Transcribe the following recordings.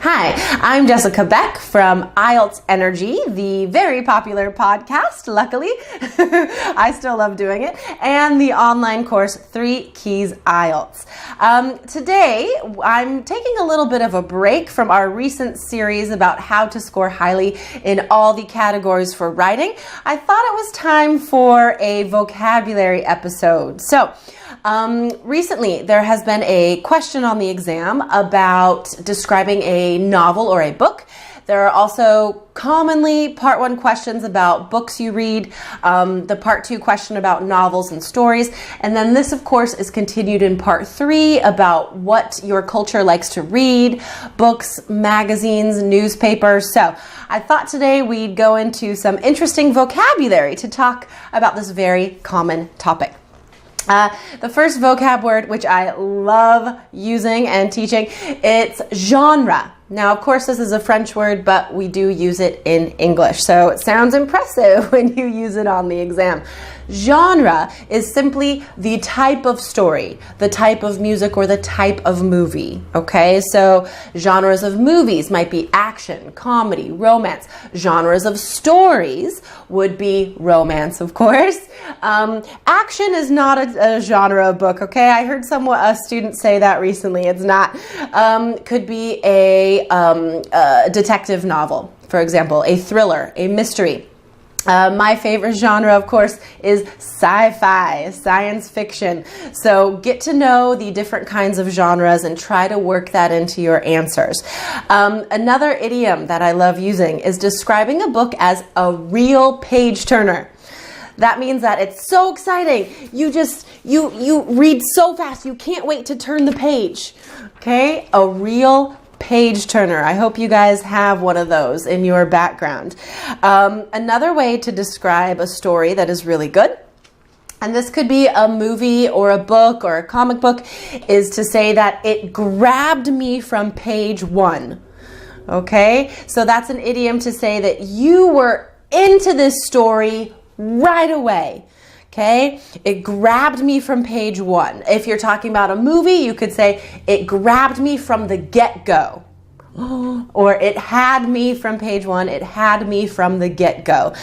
Hi, I'm Jessica Beck from IELTS Energy, the very popular podcast, luckily. I still love doing it, and the online course 3 Keys IELTS. Today, I'm taking a little bit of a break from our recent series about how to score highly in all the categories for writing. I thought it was time for a vocabulary episode. So, recently there has been a question on the exam about describing a novel or a book. There are also commonly part 1 questions about books you read, the part 2 question about novels and stories, and then this of course is continued in part 3 about what your culture likes to read, books, magazines, newspapers. So I thought today we'd go into some interesting vocabulary to talk about this very common topic. The first vocab word, which I love using and teaching, it's genre. Now, of course, this is a French word, but we do use it in English, so it sounds impressive when you use it on the exam. Genre is simply the type of story, the type of music, or the type of movie, okay? So genres of movies might be action, comedy, romance. Genres of stories would be romance, of course. Action is not a genre of book, okay? I heard a student say that recently. It's not. Could be a detective novel, for example, a thriller, a mystery. My favorite genre, of course, is sci-fi, science fiction. So get to know the different kinds of genres and try to work that into your answers. Another idiom that I love using is describing a book as a real page turner. That means that it's so exciting. You read so fast, you can't wait to turn the page. Okay? A real page turner. I hope you guys have one of those in your background. Another way to describe a story that is really good, and this could be a movie or a book or a comic book, is to say that it grabbed me from page 1. Okay? So that's an idiom to say that you were into this story right away. Okay, it grabbed me from page 1. If you're talking about a movie, you could say it grabbed me from the get-go. Or it had me from page 1. It had me from the get-go.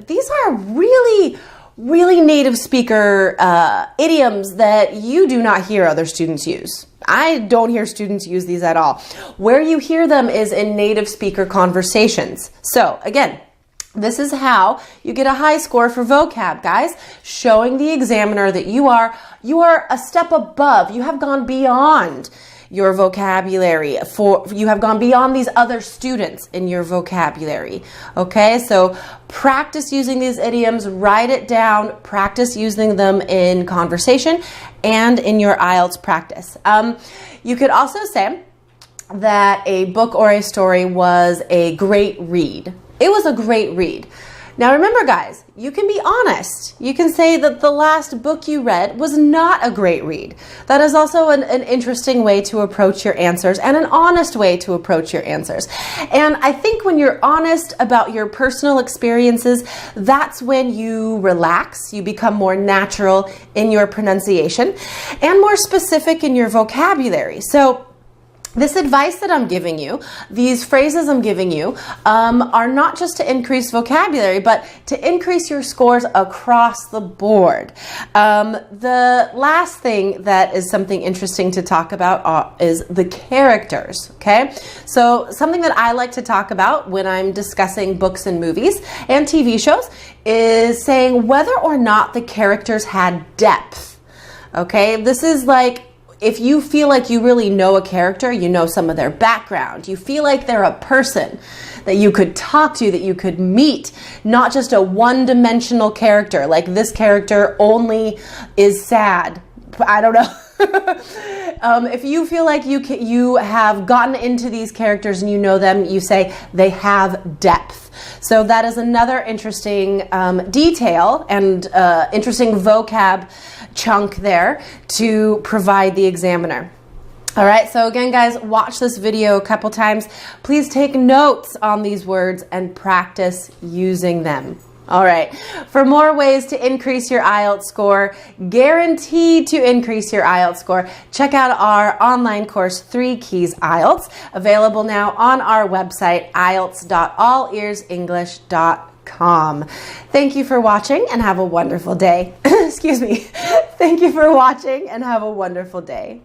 These are really native speaker idioms that you do not hear other students use. I don't hear students use these at all. Where you hear them is in native speaker conversations. So again, this is how you get a high score for vocab, guys. Showing the examiner that you are a step above. You have gone beyond your vocabulary. You have gone beyond these other students in your vocabulary. Okay, so practice using these idioms, write it down, practice using them in conversation and in your IELTS practice. You could also say that a book or a story was a great read. It was a great read. Now remember, guys, you can be honest. You can say that the last book you read was not a great read. That is also an interesting way to approach your answers and an honest way to approach your answers. And I think when you're honest about your personal experiences, that's when you relax, you become more natural in your pronunciation and more specific in your vocabulary. So this advice that I'm giving you, these phrases I'm giving you, are not just to increase vocabulary, but to increase your scores across the board. The last thing that is something interesting to talk about is the characters, okay? So something that I like to talk about when I'm discussing books and movies and TV shows is saying whether or not the characters had depth, okay? This is like, if you feel like you really know a character, you know some of their background, you feel like they're a person that you could talk to, that you could meet, not just a one-dimensional character, like this character only is sad. I don't know. If you feel like you have gotten into these characters and you know them, you say they have depth. So that is another interesting detail and interesting vocab chunk there to provide the examiner. All right, so again, guys, watch this video a couple times. Please take notes on these words and practice using them. All right. For more ways to increase your IELTS score, guaranteed to increase your IELTS score, check out our online course, 3 Keys IELTS, available now on our website, ielts.allearsenglish.com. Thank you for watching and have a wonderful day. Excuse me. Thank you for watching and have a wonderful day.